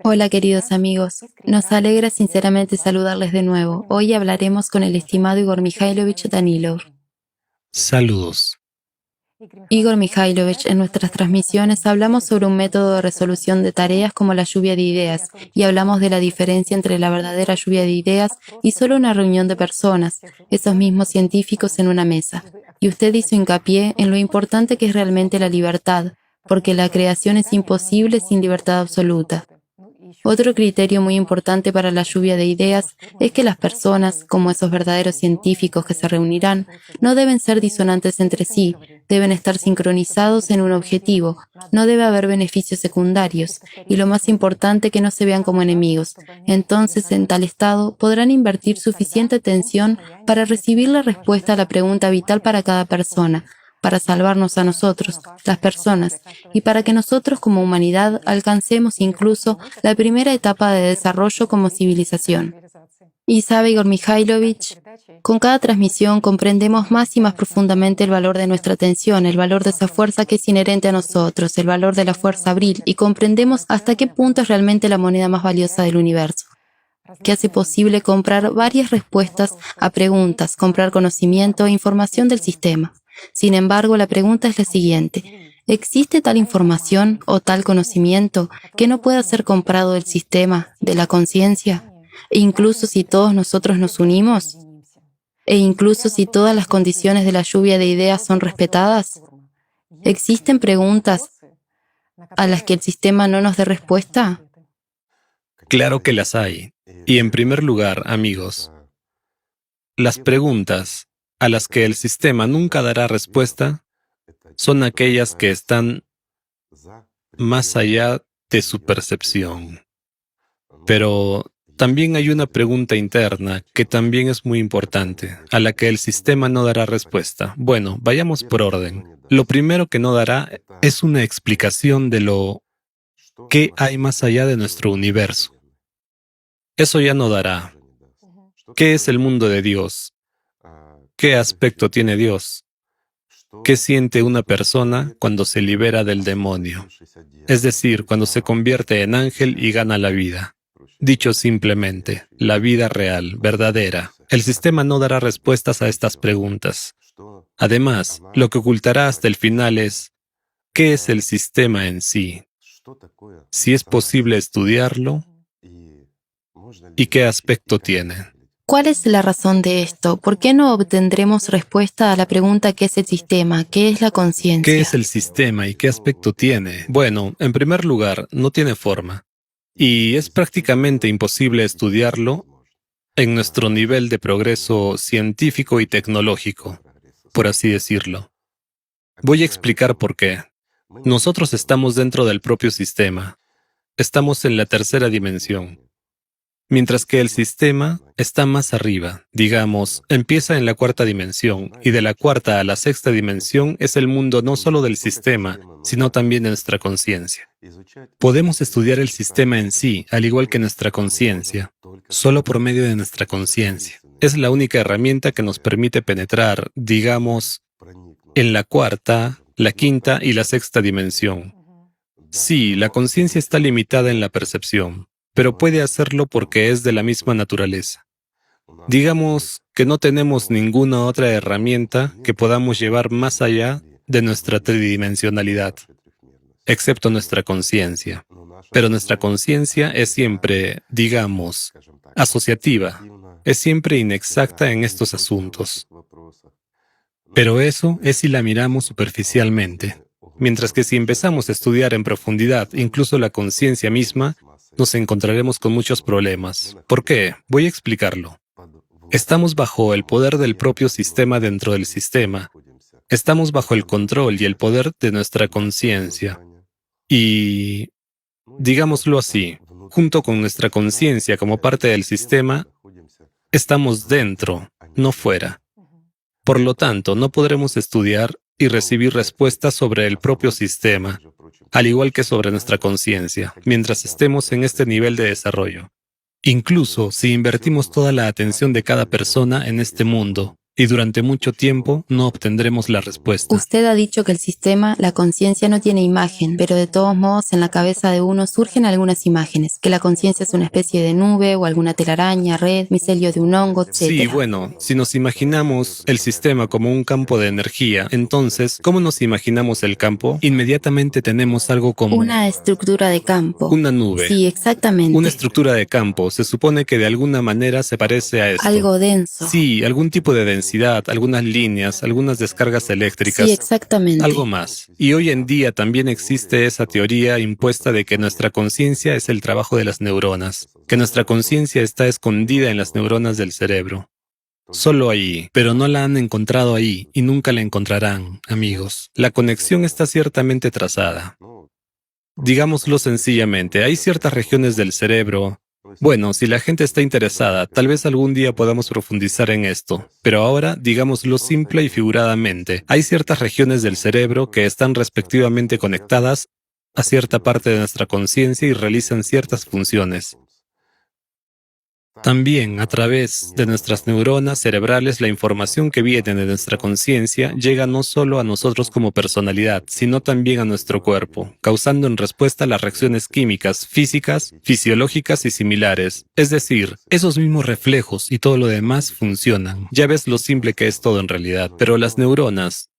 Hola queridos amigos, nos alegra sinceramente saludarles de nuevo. Hoy hablaremos con el estimado Igor Mikhailovich Danilov. Saludos. Igor Mikhailovich, en nuestras transmisiones hablamos sobre un método de resolución de tareas como la lluvia de ideas y hablamos de la diferencia entre la verdadera lluvia de ideas y solo una reunión de personas, esos mismos científicos en una mesa. Y usted hizo hincapié en lo importante que es realmente la libertad, porque la creación es imposible sin libertad absoluta. Otro criterio muy importante para la lluvia de ideas es que las personas, como esos verdaderos científicos que se reunirán, no deben ser disonantes entre sí, deben estar sincronizados en un objetivo, no debe haber beneficios secundarios, y lo más importante que no se vean como enemigos. Entonces, en tal estado, podrán invertir suficiente atención para recibir la respuesta a la pregunta vital para cada persona, para salvarnos a nosotros, las personas, y para que nosotros como humanidad alcancemos incluso la primera etapa de desarrollo como civilización. Y sabe, Igor Mikhailovich, con cada transmisión comprendemos más y más profundamente el valor de nuestra atención, el valor de esa fuerza que es inherente a nosotros, el valor de la fuerza abril, y comprendemos hasta qué punto es realmente la moneda más valiosa del universo, que hace posible comprar varias respuestas a preguntas, comprar conocimiento e información del sistema. Sin embargo, la pregunta es la siguiente: ¿existe tal información o tal conocimiento que no pueda ser comprado del sistema, de la conciencia? E incluso si todos nosotros nos unimos, e incluso si todas las condiciones de la lluvia de ideas son respetadas, ¿existen preguntas a las que el sistema no nos dé respuesta? Claro que las hay. Y en primer lugar, amigos, las preguntas a las que el sistema nunca dará respuesta son aquellas que están más allá de su percepción. Pero también hay una pregunta interna que también es muy importante, a la que el sistema no dará respuesta. Bueno, vayamos por orden. Lo primero que no dará es una explicación de lo que hay más allá de nuestro universo. Eso ya no dará. ¿Qué es el mundo de Dios? ¿Qué aspecto tiene Dios? ¿Qué siente una persona cuando se libera del demonio? Es decir, cuando se convierte en ángel y gana la vida. Dicho simplemente, la vida real, verdadera. El sistema no dará respuestas a estas preguntas. Además, lo que ocultará hasta el final es ¿qué es el sistema en sí? Si es posible estudiarlo y qué aspecto tiene. ¿Cuál es la razón de esto? ¿Por qué no obtendremos respuesta a la pregunta ¿qué es el sistema? ¿Qué es la ¿Qué conciencia? es el sistema y qué aspecto tiene? Bueno, en primer lugar, no tiene forma. Y es prácticamente imposible estudiarlo en nuestro nivel de progreso científico y tecnológico, por así decirlo. Voy a explicar por qué. Nosotros estamos dentro del propio sistema. Estamos en la tercera dimensión. Mientras que el sistema está más arriba, digamos, empieza en la cuarta dimensión, y de la cuarta a la sexta dimensión es el mundo no solo del sistema, sino también de nuestra conciencia. Podemos estudiar el sistema en sí, al igual que nuestra conciencia, solo por medio de nuestra conciencia. Es la única herramienta que nos permite penetrar, digamos, en la cuarta, la quinta y la sexta dimensión. Sí, la conciencia está limitada en la percepción, pero puede hacerlo porque es de la misma naturaleza. Digamos que no tenemos ninguna otra herramienta que podamos llevar más allá de nuestra tridimensionalidad, excepto nuestra conciencia. Pero nuestra conciencia es siempre, digamos, asociativa, es siempre inexacta en estos asuntos. Pero eso es si la miramos superficialmente. Mientras que si empezamos a estudiar en profundidad incluso la conciencia misma, nos encontraremos con muchos problemas. ¿Por qué? Voy a explicarlo. Estamos bajo el poder del propio sistema dentro del sistema. Estamos bajo el control y el poder de nuestra conciencia. Y, digámoslo así, junto con nuestra conciencia como parte del sistema, estamos dentro, no fuera. Por lo tanto, no podremos estudiar y recibir respuestas sobre el propio sistema, al igual que sobre nuestra conciencia, mientras estemos en este nivel de desarrollo. Incluso si invertimos toda la atención de cada persona en este mundo, y durante mucho tiempo no obtendremos la respuesta. Usted ha dicho que el sistema, la conciencia, no tiene imagen, pero de todos modos en la cabeza de uno surgen algunas imágenes, que la conciencia es una especie de nube o alguna telaraña, red, micelio de un hongo, etc. Sí, bueno, si nos imaginamos el sistema como un campo de energía, entonces, ¿cómo nos imaginamos el campo? Inmediatamente tenemos algo como Una estructura de campo. una nube. Sí, exactamente. Una estructura de campo se supone que de alguna manera se parece a esto. Algo denso. Sí, algún tipo de densidad, algunas líneas, algunas descargas eléctricas. Sí, exactamente. Algo más. Y hoy en día también existe esa teoría impuesta de que nuestra conciencia es el trabajo de las neuronas, que nuestra conciencia está escondida en las neuronas del cerebro. Solo ahí, pero no la han encontrado ahí y nunca la encontrarán, amigos. La conexión está ciertamente trazada. Digámoslo sencillamente, hay ciertas regiones del cerebro. Bueno, si la gente está interesada, tal vez algún día podamos profundizar en esto, pero ahora digámoslo simple y figuradamente. Hay ciertas regiones del cerebro que están respectivamente conectadas a cierta parte de nuestra conciencia y realizan ciertas funciones. También, a través de nuestras neuronas cerebrales, la información que viene de nuestra conciencia llega no solo a nosotros como personalidad, sino también a nuestro cuerpo, causando en respuesta las reacciones químicas, físicas, fisiológicas y similares. Es decir, esos mismos reflejos y todo lo demás funcionan. Ya ves lo simple que es todo en realidad, pero las neuronas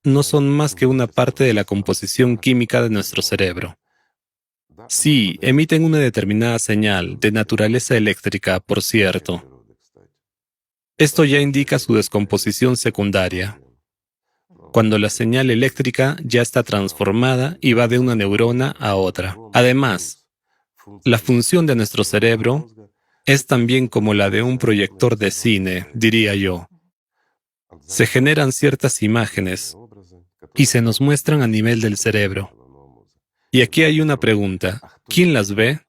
no son más que una parte de la composición química de nuestro cerebro. Sí, emiten una determinada señal, de naturaleza eléctrica, por cierto. Esto ya indica su descomposición secundaria, cuando la señal eléctrica ya está transformada y va de una neurona a otra. Además, la función de nuestro cerebro es también como la de un proyector de cine, diría yo. Se generan ciertas imágenes y se nos muestran a nivel del cerebro. Y aquí hay una pregunta. ¿Quién las ve?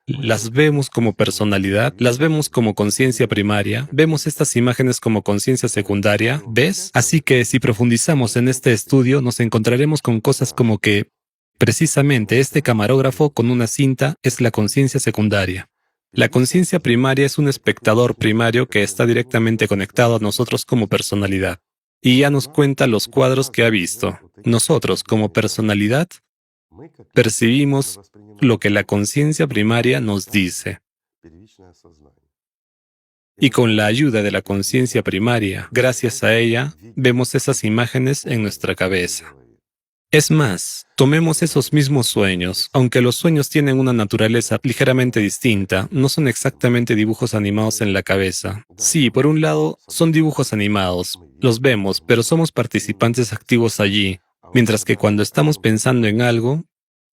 ¿Las vemos como personalidad? ¿Las vemos como conciencia primaria? ¿Vemos estas imágenes como conciencia secundaria? ¿Ves? Así que si profundizamos en este estudio, nos encontraremos con cosas como que, precisamente, este camarógrafo con una cinta es la conciencia secundaria. La conciencia primaria es un espectador primario que está directamente conectado a nosotros como personalidad. Y ya nos cuenta los cuadros que ha visto. Nosotros, como personalidad, percibimos lo que la conciencia primaria nos dice. Y con la ayuda de la conciencia primaria, gracias a ella, vemos esas imágenes en nuestra cabeza. Es más, tomemos esos mismos sueños. Aunque los sueños tienen una naturaleza ligeramente distinta, no son exactamente dibujos animados en la cabeza. Sí, por un lado, son dibujos animados. Los vemos, pero somos participantes activos allí. Mientras que cuando estamos pensando en algo,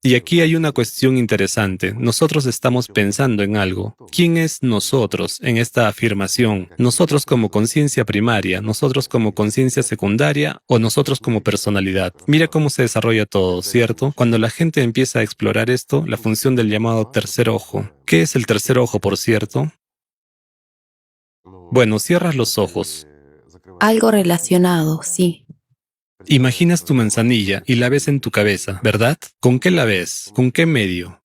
y aquí hay una cuestión interesante. Nosotros estamos pensando en algo. ¿Quién es nosotros en esta afirmación? ¿Nosotros como conciencia primaria, nosotros como conciencia secundaria o nosotros como personalidad? Mira cómo se desarrolla todo, ¿cierto? Cuando la gente empieza a explorar esto, la función del llamado tercer ojo. ¿Qué es el tercer ojo, por cierto? Bueno, cierras los ojos. Algo relacionado, sí. Imaginas tu manzanilla y la ves en tu cabeza, ¿verdad? ¿Con qué la ves? ¿Con qué medio?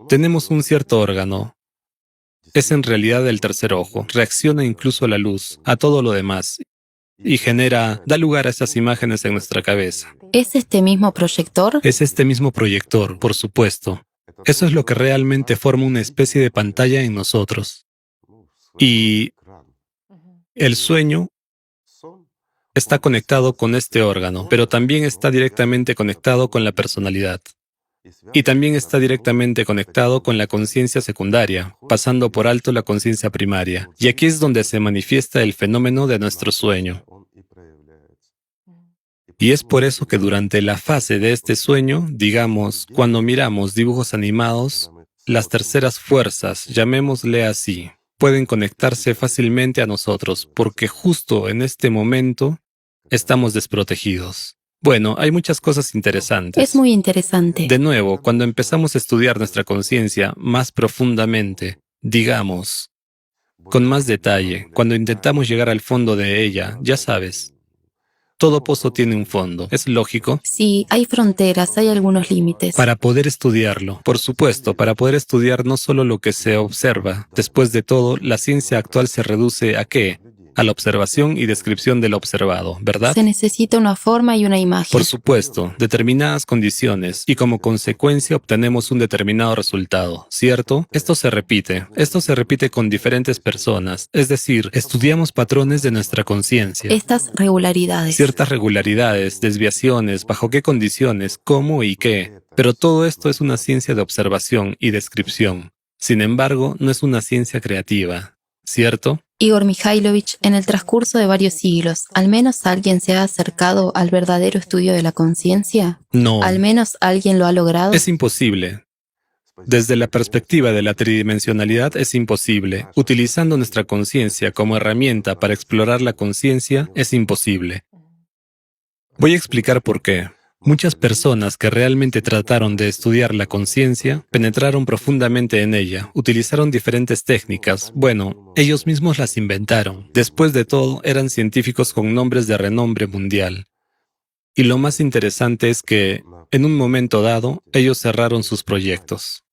Tenemos un cierto órgano. Es en realidad el tercer ojo. Reacciona incluso a la luz, a todo lo demás. Y da lugar a esas imágenes en nuestra cabeza. ¿Es este mismo proyector? Es este mismo proyector, por supuesto. Eso es lo que realmente forma una especie de pantalla en nosotros. Y el sueño está conectado con este órgano, pero también está directamente conectado con la personalidad. Y también está directamente conectado con la conciencia secundaria, pasando por alto la conciencia primaria. Y aquí es donde se manifiesta el fenómeno de nuestro sueño. Y es por eso que durante la fase de este sueño, digamos, cuando miramos dibujos animados, las terceras fuerzas, llamémosle así, pueden conectarse fácilmente a nosotros, porque justo en este momento estamos desprotegidos. Bueno, hay muchas cosas interesantes. Es muy interesante. De nuevo, cuando empezamos a estudiar nuestra conciencia más profundamente, digamos, con más detalle, cuando intentamos llegar al fondo de ella, ya sabes, Todo pozo tiene un fondo. ¿Es lógico? Sí, hay fronteras, hay algunos límites. Para poder estudiarlo. Por supuesto, para poder estudiar no solo lo que se observa. Después de todo, la ciencia actual se reduce ¿a qué? A la observación y descripción del observado, ¿verdad? Se necesita una forma y una imagen. Por supuesto, determinadas condiciones y como consecuencia obtenemos un determinado resultado, ¿cierto? Esto se repite con diferentes personas, es decir, estudiamos patrones de nuestra conciencia. Estas regularidades. Ciertas regularidades, desviaciones, bajo qué condiciones, cómo y qué. Pero todo esto es una ciencia de observación y descripción. Sin embargo, no es una ciencia creativa, ¿cierto? Igor Mikhailovich, en el transcurso de varios siglos, ¿al menos alguien se ha acercado al verdadero estudio de la conciencia? No. ¿Al menos alguien lo ha logrado? Es imposible. Desde la perspectiva de la tridimensionalidad es imposible. Utilizando nuestra conciencia como herramienta para explorar la conciencia es imposible. Voy a explicar por qué. Muchas personas que realmente trataron de estudiar la conciencia penetraron profundamente en ella, utilizaron diferentes técnicas. Bueno, ellos mismos las inventaron. Después de todo, eran científicos con nombres de renombre mundial. Y lo más interesante es que, en un momento dado, ellos cerraron sus proyectos.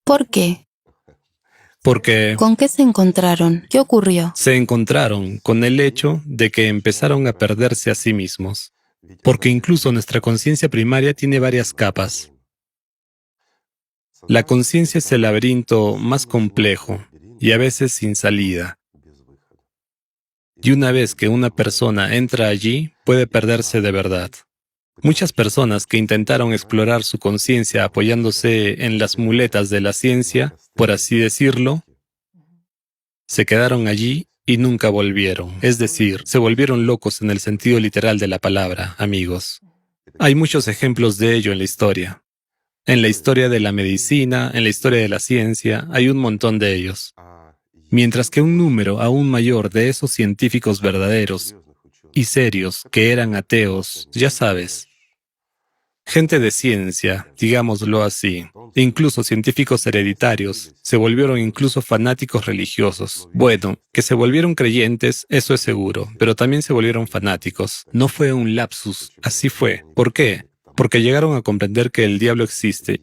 ¿Por qué? Porque ¿Con qué se encontraron? ¿Qué ocurrió? se encontraron con el hecho de que empezaron a perderse a sí mismos. Porque incluso nuestra conciencia primaria tiene varias capas. La conciencia es el laberinto más complejo y a veces sin salida. Y una vez que una persona entra allí, puede perderse de verdad. Muchas personas que intentaron explorar su conciencia apoyándose en las muletas de la ciencia, por así decirlo, se quedaron allí y nunca volvieron. Es decir, se volvieron locos en el sentido literal de la palabra, amigos. Hay muchos ejemplos de ello en la historia. En la historia de la medicina, en la historia de la ciencia, hay un montón de ellos. Mientras que un número aún mayor de esos científicos verdaderos y serios que eran ateos, ya sabes, gente de ciencia, digámoslo así, incluso científicos hereditarios, se volvieron incluso fanáticos religiosos. Bueno, que se volvieron creyentes, eso es seguro, pero también se volvieron fanáticos. No fue un lapsus, así fue. ¿Por qué? Porque llegaron a comprender que el diablo existe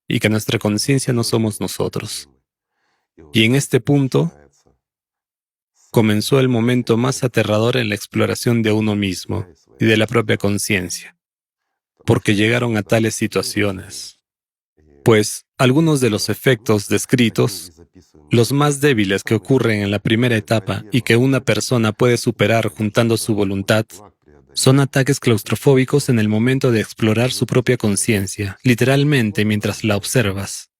y que nuestra conciencia no somos nosotros. Y en este punto comenzó el momento más aterrador en la exploración de uno mismo y de la propia conciencia. Porque llegaron a tales situaciones. Pues algunos de los efectos descritos, los más débiles que ocurren en la primera etapa y que una persona puede superar juntando su voluntad, son ataques claustrofóbicos en el momento de explorar su propia conciencia, literalmente mientras la observas.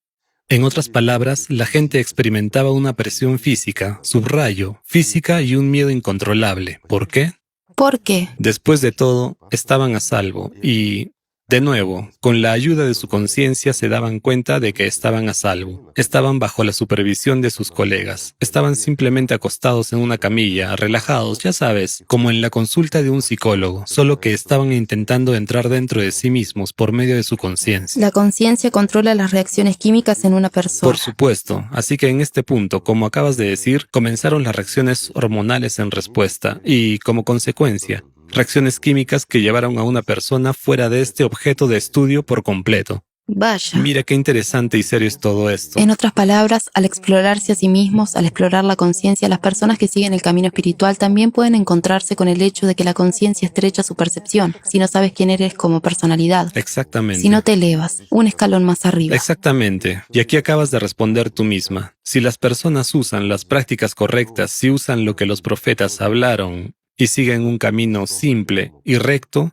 En otras palabras, la gente experimentaba una presión física, subrayo, física y un miedo incontrolable. ¿Por qué? ¿Por qué? Después de todo, estaban a salvo y, de nuevo, con la ayuda de su conciencia se daban cuenta de que estaban a salvo. Estaban bajo la supervisión de sus colegas. Estaban simplemente acostados en una camilla, relajados, ya sabes, como en la consulta de un psicólogo, solo que estaban intentando entrar dentro de sí mismos por medio de su conciencia. La conciencia controla las reacciones químicas en una persona. Por supuesto, así que en este punto, como acabas de decir, comenzaron las reacciones hormonales en respuesta y, como consecuencia, reacciones químicas que llevaron a una persona fuera de este objeto de estudio por completo. Vaya. Mira qué interesante y serio es todo esto. En otras palabras, al explorarse a sí mismos, al explorar la conciencia, las personas que siguen el camino espiritual también pueden encontrarse con el hecho de que la conciencia estrecha su percepción, si no sabes quién eres como personalidad. Exactamente. Si no te elevas, un escalón más arriba. Exactamente. Y aquí acabas de responder tú misma. Si las personas usan las prácticas correctas, si usan lo que los profetas hablaron y siguen un camino simple y recto,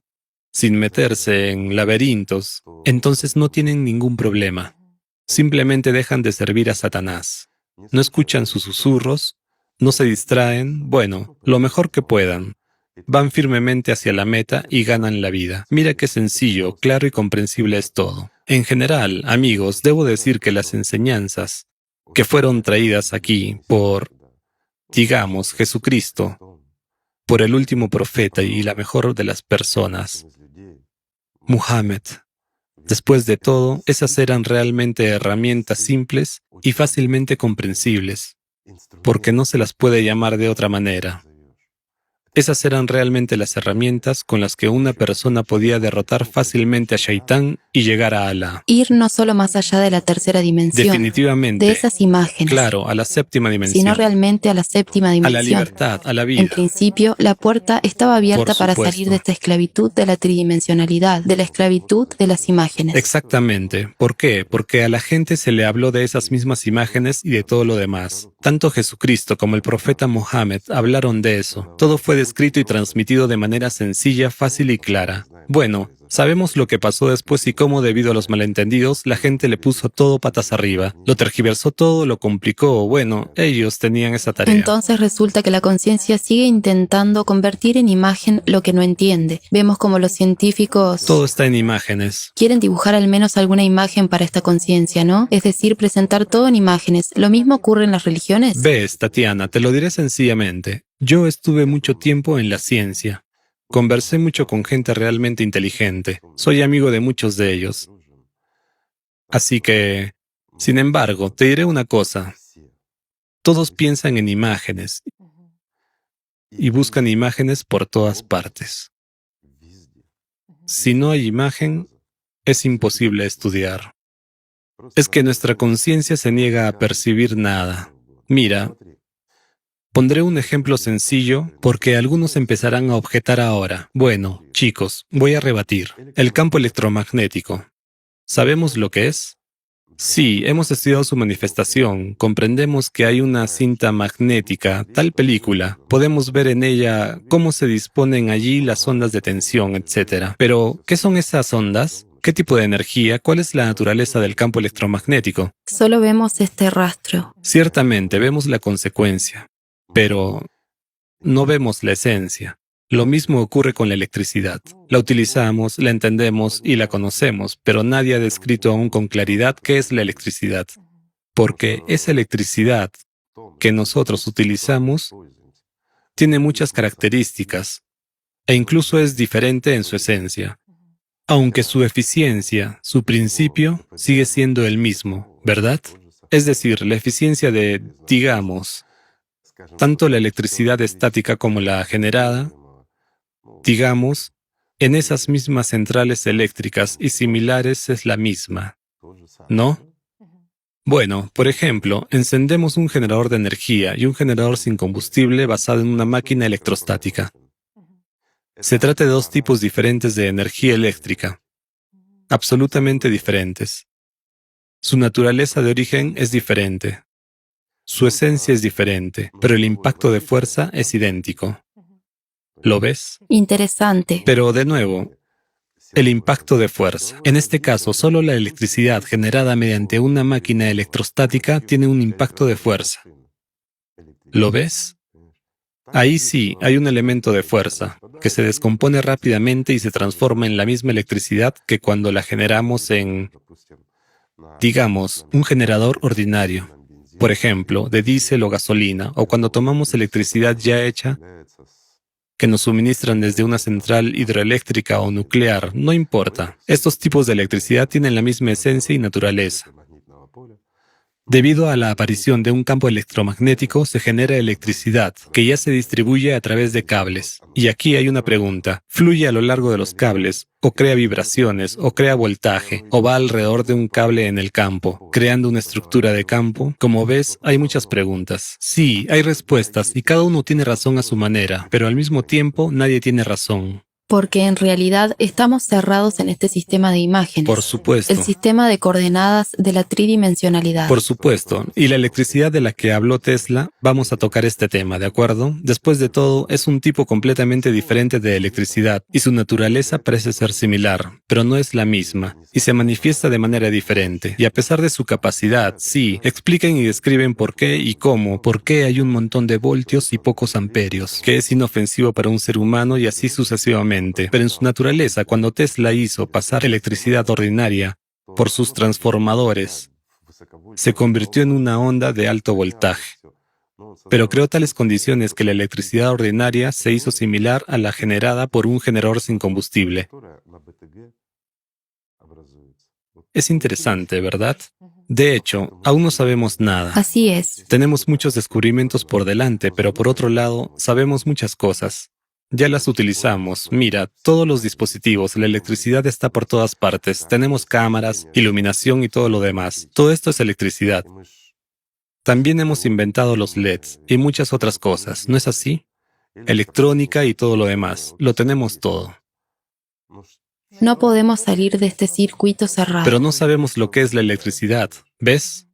sin meterse en laberintos, entonces no tienen ningún problema. Simplemente dejan de servir a Satanás. No escuchan sus susurros, no se distraen, bueno, lo mejor que puedan. Van firmemente hacia la meta y ganan la vida. Mira qué sencillo, claro y comprensible es todo. En general, amigos, debo decir que las enseñanzas que fueron traídas aquí por, digamos, Jesucristo, por el último profeta y la mejor de las personas, Muhammad. Después de todo, esas eran realmente herramientas simples y fácilmente comprensibles, porque no se las puede llamar de otra manera. Esas eran realmente las herramientas con las que una persona podía derrotar fácilmente a Shaitán y llegar a Alá. Ir no solo más allá de la tercera dimensión, de Definitivamente. esas imágenes, Claro, a la séptima sino dimensión. realmente a la séptima A la dimensión. libertad, a la En vida. principio, la puerta estaba abierta Por para supuesto. salir de esta esclavitud de la tridimensionalidad, de la esclavitud de las imágenes. Exactamente. ¿Por qué? Porque a la gente se le habló de esas mismas imágenes y de todo lo demás. Tanto Jesucristo como el profeta Mohammed hablaron de eso. Todo fue descrito y transmitido de manera sencilla, fácil y clara. Bueno, sabemos lo que pasó después y cómo, debido a los malentendidos, la gente le puso todo patas arriba. Lo tergiversó todo, lo complicó. Bueno, ellos tenían esa tarea. Entonces resulta que la conciencia sigue intentando convertir en imagen lo que no entiende. Vemos como los científicos Todo está en imágenes. quieren dibujar al menos alguna imagen para esta conciencia, ¿no? Es decir, presentar todo en imágenes. ¿Lo mismo ocurre en las religiones? Ves, Tatiana, te lo diré sencillamente. Yo estuve mucho tiempo en la ciencia. Conversé mucho con gente realmente inteligente. Soy amigo de muchos de ellos. Así que, sin embargo, te diré una cosa. Todos piensan en imágenes y buscan imágenes por todas partes. Si no hay imagen, es imposible estudiar. Es que nuestra conciencia se niega a percibir nada. Mira, pondré un ejemplo sencillo porque algunos empezarán a objetar ahora. Bueno, chicos, voy a rebatir. El campo electromagnético. ¿Sabemos lo que es? Sí, hemos estudiado su manifestación. Comprendemos que hay una cinta magnética, tal película. Podemos ver en ella cómo se disponen allí las ondas de tensión, etc. Pero, ¿qué son esas ondas? ¿Qué tipo de energía? ¿Cuál es la naturaleza del campo electromagnético? Solo vemos este rastro. Ciertamente vemos la consecuencia, pero no vemos la esencia. Lo mismo ocurre con la electricidad. La utilizamos, la entendemos y la conocemos, pero nadie ha descrito aún con claridad qué es la electricidad. Porque esa electricidad que nosotros utilizamos tiene muchas características e incluso es diferente en su esencia. Aunque su eficiencia, su principio, sigue siendo el mismo, ¿verdad? Es decir, la eficiencia de, digamos, tanto la electricidad estática como la generada, digamos, en esas mismas centrales eléctricas y similares es la misma, ¿no? Bueno, por ejemplo, encendemos un generador de energía y un generador sin combustible basado en una máquina electrostática. Se trata de dos tipos diferentes de energía eléctrica, absolutamente diferentes. Su naturaleza de origen es diferente. Su esencia es diferente, pero el impacto de fuerza es idéntico. ¿Lo ves? Interesante. Pero de nuevo, el impacto de fuerza. En este caso, solo la electricidad generada mediante una máquina electrostática tiene un impacto de fuerza. ¿Lo ves? Ahí sí, hay un elemento de fuerza, que se descompone rápidamente y se transforma en la misma electricidad que cuando la generamos en, digamos, un generador ordinario. Por ejemplo, de diésel o gasolina, o cuando tomamos electricidad ya hecha que nos suministran desde una central hidroeléctrica o nuclear, no importa. Estos tipos de electricidad tienen la misma esencia y naturaleza. Debido a la aparición de un campo electromagnético, se genera electricidad, que ya se distribuye a través de cables. Y aquí hay una pregunta. ¿Fluye a lo largo de los cables? ¿O crea vibraciones? ¿O crea voltaje? ¿O va alrededor de un cable en el campo, creando una estructura de campo? Como ves, hay muchas preguntas. Sí, hay respuestas y cada uno tiene razón a su manera, pero al mismo tiempo nadie tiene razón. Porque en realidad estamos cerrados en este sistema de imágenes. Por supuesto. El sistema de coordenadas de la tridimensionalidad. Por supuesto. Y la electricidad de la que habló Tesla, vamos a tocar este tema, ¿de acuerdo? Después de todo, es un tipo completamente diferente de electricidad y su naturaleza parece ser similar, pero no es la misma y se manifiesta de manera diferente. Y a pesar de su capacidad, sí, explican y describen por qué y cómo, por qué hay un montón de voltios y pocos amperios, que es inofensivo para un ser humano y así sucesivamente. Pero en su naturaleza, cuando Tesla hizo pasar electricidad ordinaria por sus transformadores, se convirtió en una onda de alto voltaje. Pero creó tales condiciones que la electricidad ordinaria se hizo similar a la generada por un generador sin combustible. Es interesante, ¿verdad? De hecho, aún no sabemos nada. Así es. Tenemos muchos descubrimientos por delante, pero por otro lado, sabemos muchas cosas. Ya las utilizamos. Mira, todos los dispositivos, la electricidad está por todas partes. Tenemos cámaras, iluminación y todo lo demás. Todo esto es electricidad. También hemos inventado los LEDs y muchas otras cosas, ¿no es así? Electrónica y todo lo demás. Lo tenemos todo. No podemos salir de este circuito Pero cerrado. no sabemos lo que es la electricidad. ¿Ves?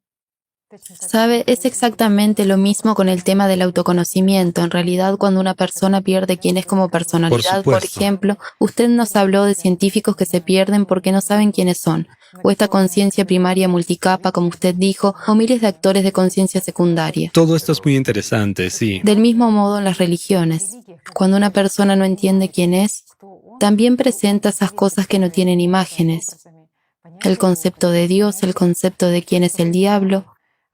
¿Sabe? Es exactamente lo mismo con el tema del autoconocimiento. En realidad, cuando una persona pierde quién es como personalidad, por supuesto. ejemplo, usted nos habló de científicos que se pierden porque no saben quiénes son, o esta conciencia primaria multicapa, como usted dijo, o miles de actores de conciencia secundaria. Todo esto es muy interesante, sí. Del mismo modo en las religiones. Cuando una persona no entiende quién es, también presenta esas cosas que no tienen imágenes. El concepto de Dios, el concepto de quién es el diablo,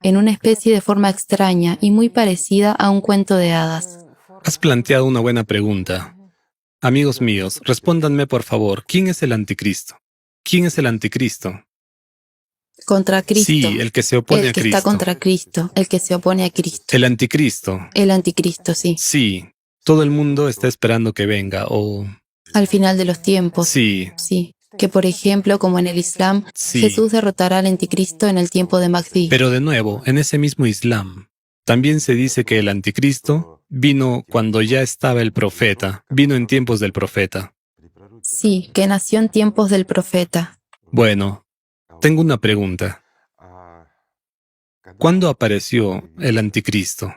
en una especie de forma extraña y muy parecida a un cuento de hadas. Has planteado una buena pregunta. Amigos míos, respóndanme por favor, ¿quién es el anticristo? ¿Quién es el anticristo? Contra Cristo. Sí, el que se opone a El que Cristo. está contra Cristo, el que se opone a Cristo. El anticristo. El anticristo, sí. Sí, todo el mundo está esperando que venga, o... Al final de los tiempos. Sí, Sí. Que por ejemplo, como en el Islam, sí. Jesús derrotará al anticristo en el tiempo de Mahdi. Pero de nuevo, en ese mismo Islam, también se dice que el anticristo vino cuando ya estaba el profeta, vino en tiempos del profeta. Sí, que nació en tiempos del profeta. Bueno, tengo una pregunta. ¿Cuándo apareció el anticristo?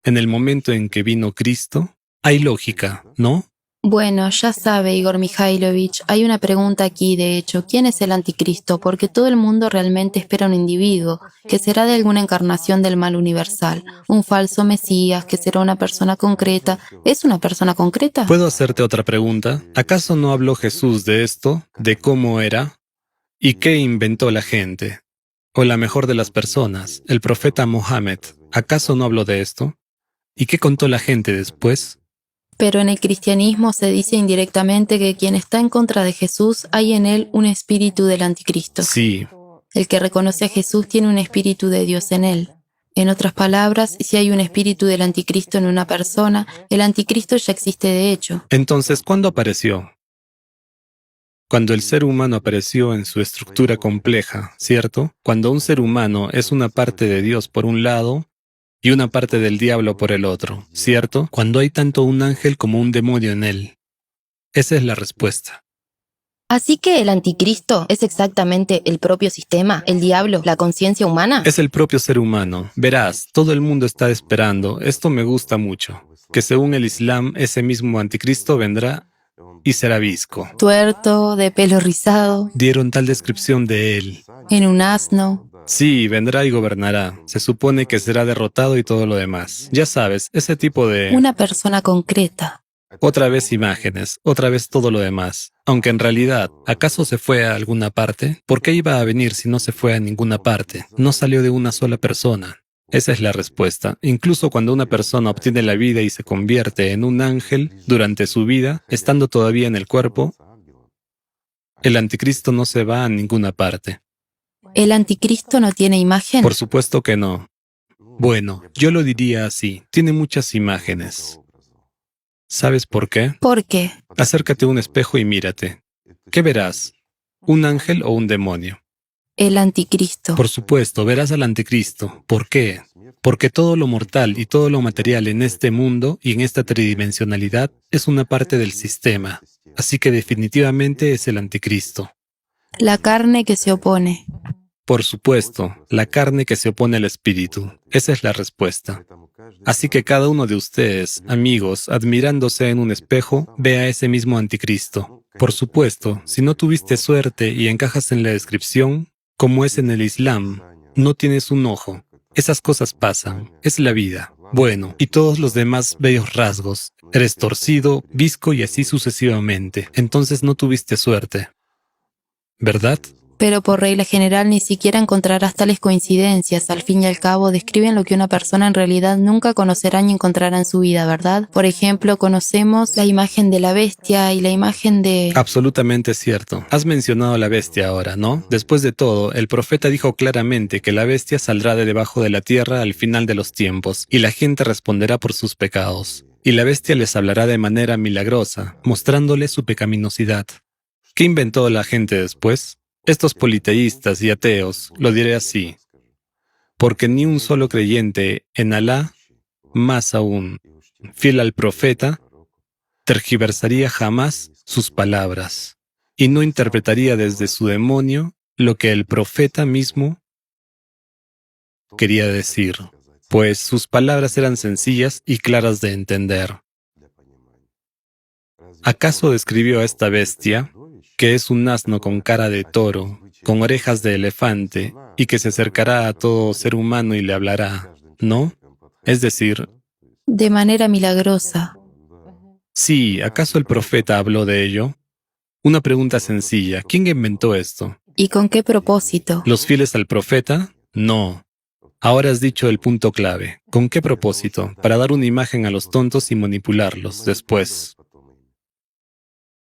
¿En el momento en que vino Cristo? Hay lógica, ¿no? Bueno, ya sabe, Igor Mikhailovich, hay una pregunta aquí, de hecho, ¿quién es el anticristo? Porque todo el mundo realmente espera un individuo, que será de alguna encarnación del mal universal, un falso mesías, que será una persona concreta. ¿Es una persona concreta? ¿Puedo hacerte otra pregunta? ¿Acaso no habló Jesús de esto, de cómo era? ¿Y qué inventó la gente? O la mejor de las personas, el profeta Mohammed, ¿acaso no habló de esto? ¿Y qué contó la gente después? Pero en el cristianismo se dice indirectamente que quien está en contra de Jesús hay en él un espíritu del anticristo. Sí, El que reconoce a Jesús tiene un espíritu de Dios en él. En otras palabras, si hay un espíritu del anticristo en una persona, el anticristo ya existe de hecho. entonces, ¿cuándo apareció? Cuando el ser humano apareció en su estructura compleja, ¿cierto? Cuando un ser humano es una parte de Dios por un lado y una parte del diablo por el otro, ¿cierto? Cuando hay tanto un ángel como un demonio en él. Esa es la respuesta. Así que el anticristo es exactamente el propio sistema, el diablo, la conciencia humana. Es el propio ser humano. Verás, todo el mundo está esperando, esto me gusta mucho, que según el Islam ese mismo anticristo vendrá y será visco. Tuerto, de pelo rizado, Dieron tal descripción de él. en un asno. Sí, vendrá y gobernará. Se supone que será derrotado y todo lo demás. Ya sabes, ese tipo de... Una persona concreta. Otra vez imágenes, otra vez todo lo demás. Aunque en realidad, ¿acaso se fue a alguna parte? ¿Por qué iba a venir si no se fue a ninguna parte? No salió de una sola persona. Esa es la respuesta. Incluso cuando una persona obtiene la vida y se convierte en un ángel durante su vida, estando todavía en el cuerpo, el anticristo no se va a ninguna parte. ¿El anticristo no tiene imagen? Por supuesto que no. Bueno, yo lo diría así. Tiene muchas imágenes. ¿Sabes por qué? ¿Por qué? Acércate a un espejo y mírate. ¿Qué verás? ¿Un ángel o un demonio? El anticristo. Por supuesto, verás al anticristo. ¿Por qué? Porque todo lo mortal y todo lo material en este mundo y en esta tridimensionalidad es una parte del sistema. Así que definitivamente es el anticristo. La carne que se opone. Por supuesto, la carne que se opone al espíritu. Esa es la respuesta. Así que cada uno de ustedes, amigos, admirándose en un espejo, ve a ese mismo anticristo. Por supuesto, si no tuviste suerte y encajas en la descripción, como es en el Islam, no tienes un ojo. Esas cosas pasan. Es la vida. Bueno, y todos los demás bellos rasgos. Eres torcido, visco y así sucesivamente. Entonces no tuviste suerte. ¿Verdad? Pero por regla general ni siquiera encontrarás tales coincidencias. Al fin y al cabo, describen lo que una persona en realidad nunca conocerá ni encontrará en su vida, ¿verdad? Por ejemplo, conocemos la imagen de la bestia y la imagen de... Absolutamente cierto. Has mencionado la bestia ahora, ¿no? Después de todo, el profeta dijo claramente que la bestia saldrá de debajo de la tierra al final de los tiempos, y la gente responderá por sus pecados. Y la bestia les hablará de manera milagrosa, mostrándoles su pecaminosidad. ¿Qué inventó la gente después? Estos politeístas y ateos, lo diré así, porque ni un solo creyente en Alá, más aún, fiel al profeta, tergiversaría jamás sus palabras y no interpretaría desde su demonio lo que el profeta mismo quería decir, pues sus palabras eran sencillas y claras de entender. ¿Acaso describió a esta bestia, que es un asno con cara de toro, con orejas de elefante, y que se acercará a todo ser humano y le hablará, ¿no? Es decir, de manera milagrosa? sí, ¿acaso el profeta habló de ello? Una pregunta sencilla, ¿quién inventó esto? ¿Y con qué propósito? ¿Los fieles al profeta? No. Ahora has dicho el punto clave. ¿Con qué propósito? Para dar una imagen a los tontos y manipularlos después.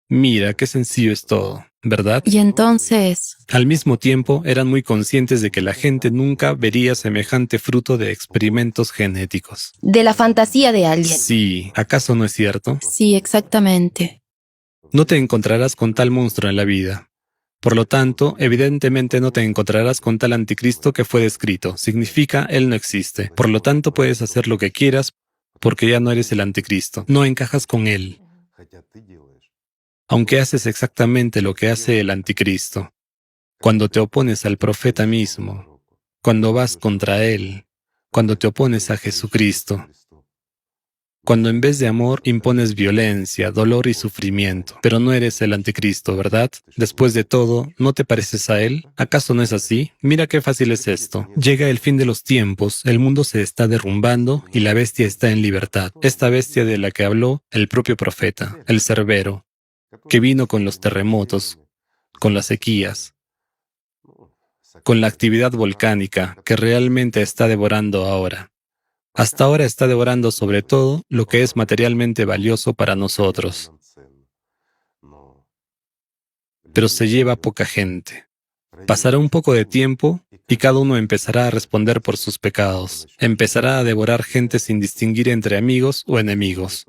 Mira, qué sencillo es todo, ¿verdad? Y entonces, Al mismo tiempo, eran muy conscientes de que la gente nunca vería semejante fruto de experimentos genéticos. De la fantasía de alguien. Sí, ¿acaso no es cierto? sí, exactamente. No te encontrarás con tal monstruo en la vida. Por lo tanto, evidentemente no te encontrarás con tal anticristo que fue descrito. Significa, él no existe. Por lo tanto, puedes hacer lo que quieras porque ya no eres el anticristo. No encajas con él, aunque haces exactamente lo que hace el anticristo. Cuando te opones al profeta mismo, cuando vas contra él, cuando te opones a Jesucristo, cuando en vez de amor impones violencia, dolor y sufrimiento. Pero no eres el anticristo, ¿verdad? Después de todo, ¿no te pareces a él? ¿Acaso no es así? Mira qué fácil es esto. Llega el fin de los tiempos, el mundo se está derrumbando y la bestia está en libertad. Esta bestia de la que habló el propio profeta, el Cerbero, que vino con los terremotos, con las sequías, con la actividad volcánica que realmente está devorando ahora. Hasta ahora está devorando sobre todo lo que es materialmente valioso para nosotros, pero se lleva poca gente. Pasará un poco de tiempo y cada uno empezará a responder por sus pecados. Empezará a devorar gente sin distinguir entre amigos o enemigos.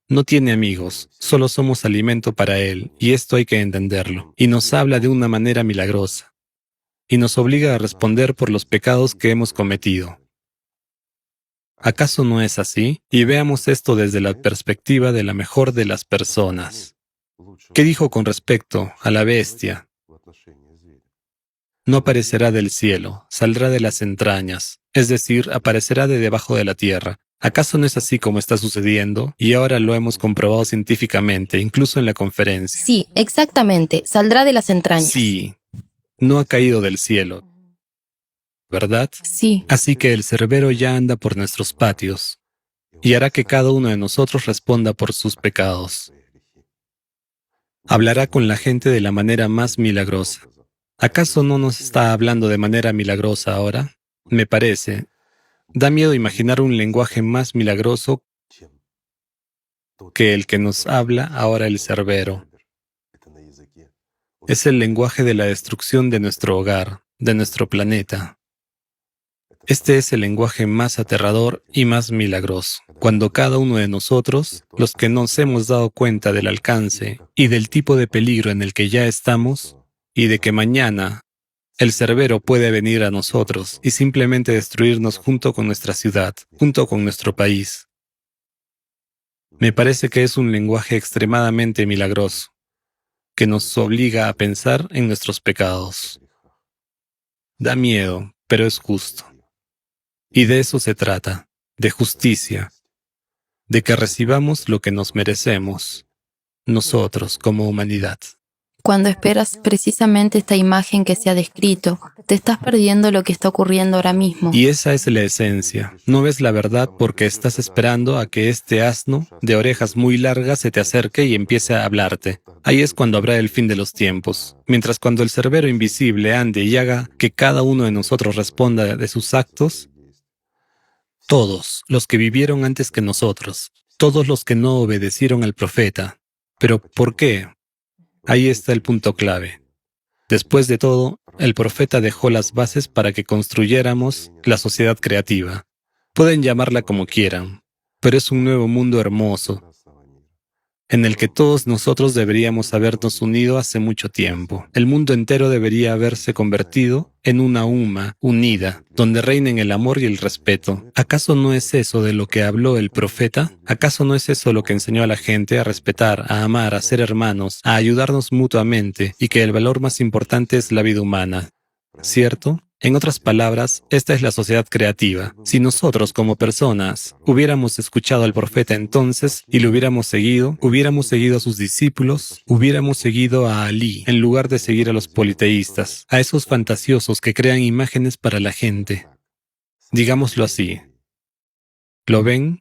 No tiene amigos, solo somos alimento para él, y esto hay que entenderlo. Y nos habla de una manera milagrosa, y nos obliga a responder por los pecados que hemos cometido. ¿Acaso no es así? Y veamos esto desde la perspectiva de la mejor de las personas. ¿Qué dijo con respecto a la bestia? No aparecerá del cielo, saldrá de las entrañas, es decir, aparecerá de debajo de la tierra. ¿Acaso no es así como está sucediendo? Y ahora lo hemos comprobado científicamente, incluso en la conferencia. Sí, exactamente. Saldrá de las entrañas. Sí, no ha caído del cielo, ¿verdad? Sí, Así que el Cerbero ya anda por nuestros patios y hará que cada uno de nosotros responda por sus pecados. Hablará con la gente de la manera más milagrosa. ¿Acaso no nos está hablando de manera milagrosa ahora? Me parece. Da miedo imaginar un lenguaje más milagroso que el que nos habla ahora el Cerbero. Es el lenguaje de la destrucción de nuestro hogar, de nuestro planeta. Este es el lenguaje más aterrador y más milagroso, cuando cada uno de nosotros, los que nos hemos dado cuenta del alcance y del tipo de peligro en el que ya estamos, y de que mañana el Cerbero puede venir a nosotros y simplemente destruirnos junto con nuestra ciudad, junto con nuestro país. Me parece que es un lenguaje extremadamente milagroso, que nos obliga a pensar en nuestros pecados. Da miedo, pero es justo. Y de eso se trata, de justicia, de que recibamos lo que nos merecemos, nosotros como humanidad. Cuando esperas precisamente esta imagen que se ha descrito, te estás perdiendo lo que está ocurriendo ahora mismo. Y esa es la esencia. No ves la verdad porque estás esperando a que este asno de orejas muy largas se te acerque y empiece a hablarte. Ahí es cuando habrá el fin de los tiempos. Mientras cuando el Cerbero invisible ande y haga que cada uno de nosotros responda de sus actos, todos los que vivieron antes que nosotros, todos los que no obedecieron al profeta. ¿Pero por qué? Ahí está el punto clave. Después de todo, el profeta dejó las bases para que construyéramos la sociedad creativa. Pueden llamarla como quieran, pero es un nuevo mundo hermoso, en el que todos nosotros deberíamos habernos unido hace mucho tiempo. El mundo entero debería haberse convertido en una umma unida, donde reinen el amor y el respeto. ¿Acaso no es eso de lo que habló el profeta? ¿Acaso no es eso lo que enseñó a la gente a respetar, a amar, a ser hermanos, a ayudarnos mutuamente y que el valor más importante es la vida humana? ¿Cierto? En otras palabras, esta es la sociedad creativa. Si nosotros como personas hubiéramos escuchado al profeta entonces y lo hubiéramos seguido a sus discípulos, hubiéramos seguido a Alí en lugar de seguir a los politeístas, a esos fantasiosos que crean imágenes para la gente. Digámoslo así. ¿Lo ven?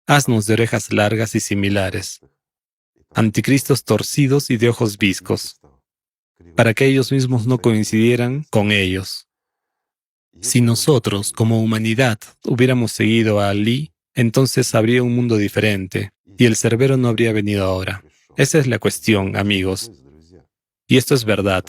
Asnos de orejas largas y similares. Anticristos torcidos y de ojos viscos, para que ellos mismos no coincidieran con ellos. Si nosotros, como humanidad, hubiéramos seguido a Alí, entonces habría un mundo diferente, y el Cerbero no habría venido ahora. Esa es la cuestión, amigos. Y esto es verdad.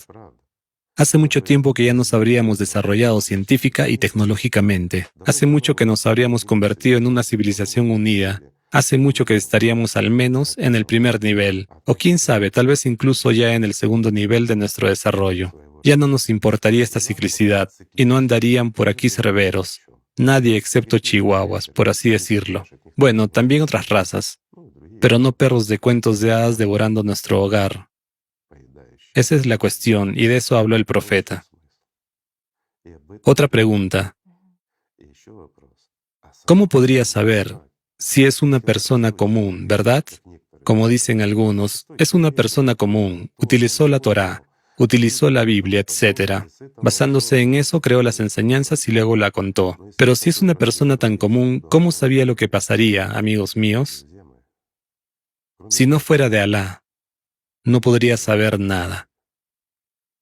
Hace mucho tiempo que ya nos habríamos desarrollado científica y tecnológicamente. Hace mucho que nos habríamos convertido en una civilización unida. Hace mucho que estaríamos al menos en el primer nivel, o quién sabe, tal vez incluso ya en el segundo nivel de nuestro desarrollo. Ya no nos importaría esta ciclicidad, y no andarían por aquí cerberos. Nadie excepto chihuahuas, por así decirlo. Bueno, también otras razas, pero no perros de cuentos de hadas devorando nuestro hogar. Esa es la cuestión, y de eso habló el profeta. Otra pregunta. ¿Cómo podría saber si es una persona común, verdad? Como dicen algunos, es una persona común, utilizó la Torá, utilizó la Biblia, etc. Basándose en eso, creó las enseñanzas y luego la contó. Pero si es una persona tan común, ¿cómo sabía lo que pasaría, amigos míos? Si no fuera de Alá, no podría saber nada.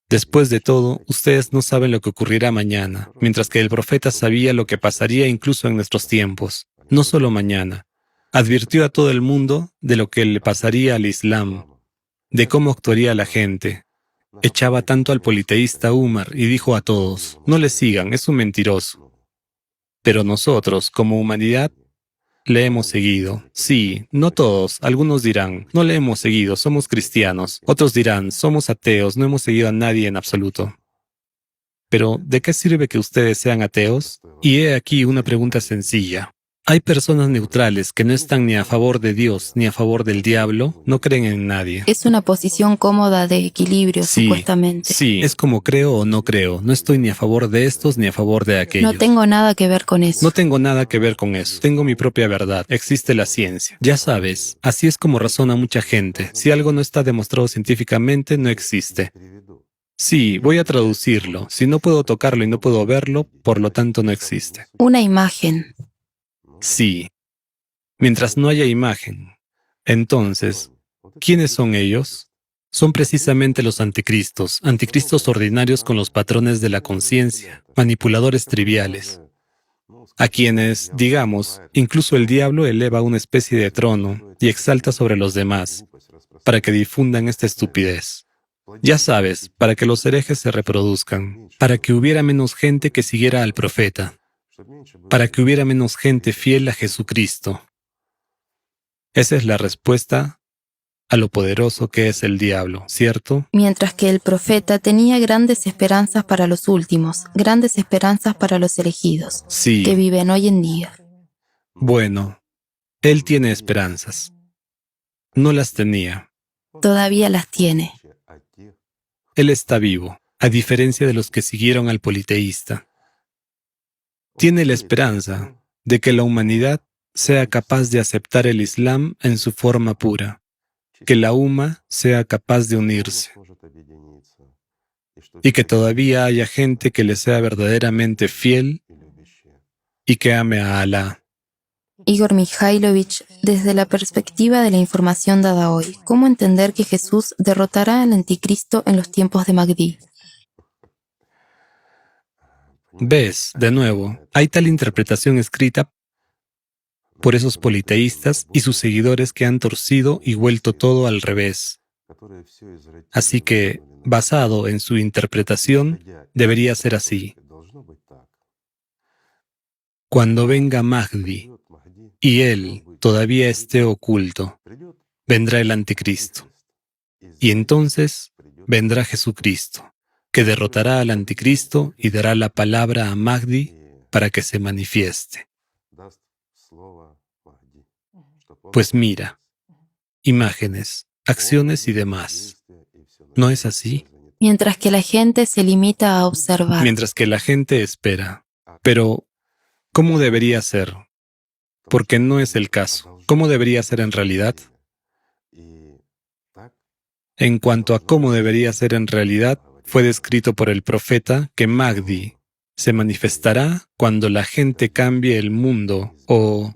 Después de todo, ustedes no saben lo que ocurrirá mañana, mientras que el profeta sabía lo que pasaría incluso en nuestros tiempos. No solo mañana. Advirtió a todo el mundo de lo que le pasaría al Islam, de cómo actuaría la gente. Echaba tanto al politeísta Umar y dijo a todos, no le sigan, es un mentiroso. Pero nosotros, como humanidad, le hemos seguido. Sí, no todos, algunos dirán, no le hemos seguido, somos cristianos. Otros dirán, somos ateos, no hemos seguido a nadie en absoluto. Pero, ¿de qué sirve que ustedes sean ateos? Y he aquí una pregunta sencilla. Hay personas neutrales que no están ni a favor de Dios ni a favor del diablo, no creen en nadie. Es una posición cómoda de equilibrio, supuestamente. Sí, es como creo o no creo. No estoy ni a favor de estos ni a favor de aquellos. No tengo nada que ver con eso. No tengo nada que ver con eso. Tengo mi propia verdad. Existe la ciencia. Ya sabes, así es como razona mucha gente. Si algo no está demostrado científicamente, no existe. Sí, voy a traducirlo. Si no puedo tocarlo y no puedo verlo, por lo tanto no existe. Una imagen. Sí, mientras no haya imagen. Entonces, ¿quiénes son ellos? Son precisamente los anticristos, anticristos ordinarios con los patrones de la conciencia, manipuladores triviales, a quienes, digamos, incluso el diablo eleva a una especie de trono y exalta sobre los demás, para que difundan esta estupidez. Ya sabes, para que los herejes se reproduzcan, para que hubiera menos gente que siguiera al profeta, para que hubiera menos gente fiel a Jesucristo. Esa es la respuesta a lo poderoso que es el diablo, ¿cierto? Mientras que el profeta tenía grandes esperanzas para los últimos, grandes esperanzas para los elegidos, Sí. que viven hoy en día. Bueno, él tiene esperanzas. No las tenía. Todavía las tiene. Él está vivo, a diferencia de los que siguieron al politeísta. Tiene la esperanza de que la humanidad sea capaz de aceptar el Islam en su forma pura, que la UMA sea capaz de unirse y que todavía haya gente que le sea verdaderamente fiel y que ame a Alá. Igor Mikhailovich, desde la perspectiva de la información dada hoy, ¿cómo entender que Jesús derrotará al anticristo en los tiempos de Mahdi? ¿Ves? De nuevo, hay tal interpretación escrita por esos politeístas y sus seguidores que han torcido y vuelto todo al revés. Así que, basado en su interpretación, debería ser así. Cuando venga Mahdi y él todavía esté oculto, vendrá el anticristo. Y entonces vendrá Jesucristo, que derrotará al anticristo y dará la palabra a Mahdi para que se manifieste. Pues mira, imágenes, acciones y demás. ¿No es así? Mientras que la gente se limita a observar. Mientras que la gente espera. Pero, ¿cómo debería ser? Porque no es el caso. ¿Cómo debería ser en realidad? En cuanto a cómo debería ser en realidad, fue descrito por el profeta que Mahdi se manifestará cuando la gente cambie el mundo o,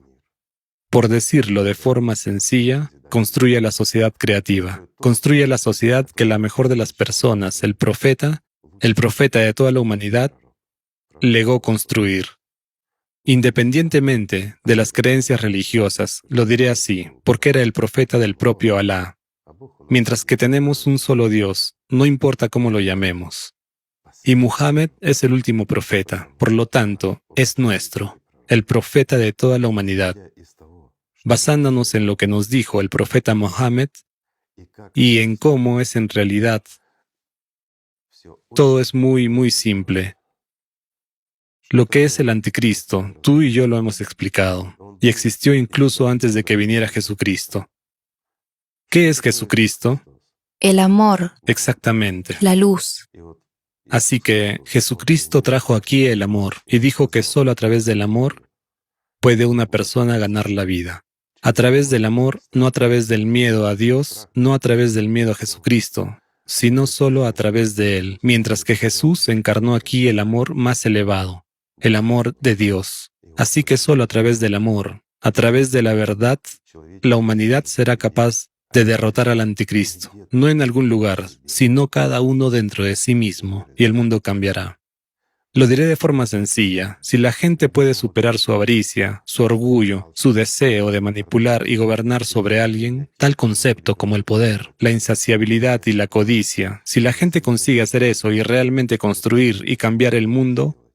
por decirlo de forma sencilla, construye la sociedad creativa. Construye la sociedad que la mejor de las personas, el profeta de toda la humanidad, legó construir. Independientemente de las creencias religiosas, lo diré así, porque era el profeta del propio Alá. Mientras que tenemos un solo Dios, no importa cómo lo llamemos. Y Muhammad es el último profeta, por lo tanto, es nuestro, el profeta de toda la humanidad. Basándonos en lo que nos dijo el profeta Muhammad y en cómo es en realidad, todo es muy, muy simple. Lo que es el anticristo, tú y yo lo hemos explicado, y existió incluso antes de que viniera Jesucristo. ¿Qué es Jesucristo? El amor, Exactamente. la luz. Así que Jesucristo trajo aquí el amor y dijo que solo a través del amor puede una persona ganar la vida. A través del amor, no a través del miedo a Dios, no a través del miedo a Jesucristo, sino solo a través de Él, mientras que Jesús encarnó aquí el amor más elevado, el amor de Dios. Así que solo a través del amor, a través de la verdad, la humanidad será capaz de derrotar al anticristo, no en algún lugar, sino cada uno dentro de sí mismo, y el mundo cambiará. Lo diré de forma sencilla, si la gente puede superar su avaricia, su orgullo, su deseo de manipular y gobernar sobre alguien, tal concepto como el poder, la insaciabilidad y la codicia, si la gente consigue hacer eso y realmente construir y cambiar el mundo,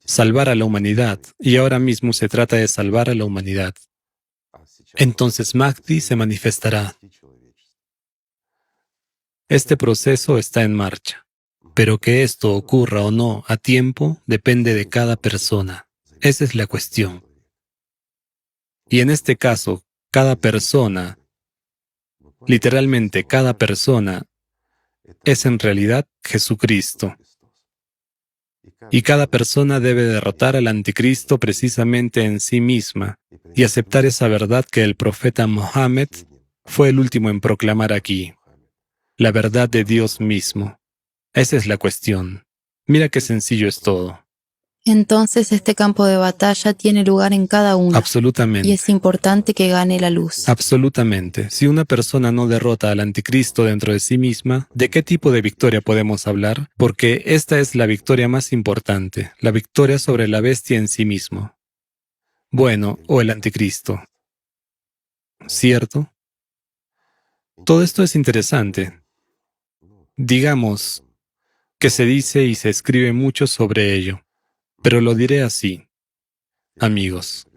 salvar a la humanidad, y ahora mismo se trata de salvar a la humanidad, entonces Mahdi se manifestará. Este proceso está en marcha, pero que esto ocurra o no a tiempo depende de cada persona. Esa es la cuestión. Y en este caso, cada persona, literalmente cada persona, es en realidad Jesucristo. Y cada persona debe derrotar al anticristo precisamente en sí misma y aceptar esa verdad que el profeta Mohammed fue el último en proclamar aquí, la verdad de Dios mismo. Esa es la cuestión. Mira qué sencillo es todo. Entonces este campo de batalla tiene lugar en cada uno. Absolutamente. Y es importante que gane la luz. Absolutamente. Si una persona no derrota al anticristo dentro de sí misma, ¿de qué tipo de victoria podemos hablar? Porque esta es la victoria más importante, la victoria sobre la bestia en sí mismo. Bueno, o el anticristo. ¿Cierto? Todo esto es interesante. Digamos que se dice y se escribe mucho sobre ello, pero lo diré así, amigos.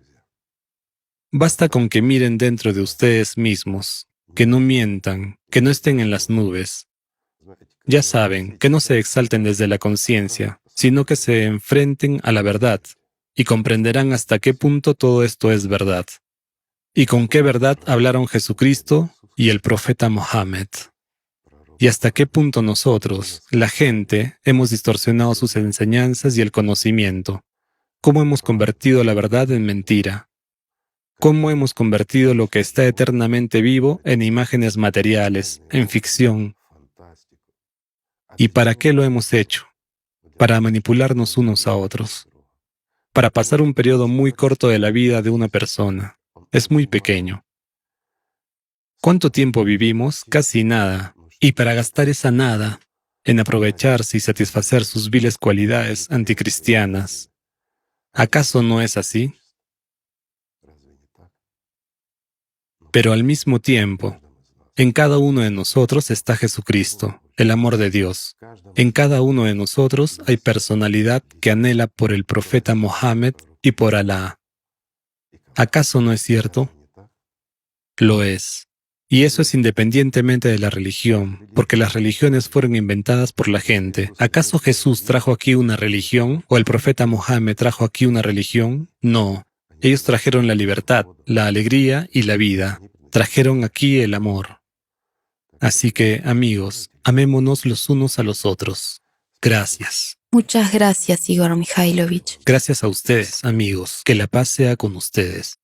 Basta con que miren dentro de ustedes mismos, que no mientan, que no estén en las nubes. Ya saben, que no se exalten desde la conciencia, sino que se enfrenten a la verdad, y comprenderán hasta qué punto todo esto es verdad. Y con qué verdad hablaron Jesucristo y el profeta Mohammed. Y hasta qué punto nosotros, la gente, hemos distorsionado sus enseñanzas y el conocimiento. Cómo hemos convertido la verdad en mentira. ¿Cómo hemos convertido lo que está eternamente vivo en imágenes materiales, en ficción? ¿Y para qué lo hemos hecho? Para manipularnos unos a otros, para pasar un periodo muy corto de la vida de una persona. Es muy pequeño. ¿Cuánto tiempo vivimos? Casi nada. Y para gastar esa nada en aprovecharse y satisfacer sus viles cualidades anticristianas, ¿acaso no es así? Pero al mismo tiempo, en cada uno de nosotros está Jesucristo, el amor de Dios. En cada uno de nosotros hay personalidad que anhela por el profeta Mohammed y por Alá. ¿Acaso no es cierto? Lo es. Y eso es independientemente de la religión, porque las religiones fueron inventadas por la gente. ¿Acaso Jesús trajo aquí una religión? ¿O el profeta Mohammed trajo aquí una religión? No. Ellos trajeron la libertad, la alegría y la vida. Trajeron aquí el amor. Así que, amigos, amémonos los unos a los otros. Gracias. Muchas gracias, Igor Mikhailovich. Gracias a ustedes, amigos. Que la paz sea con ustedes.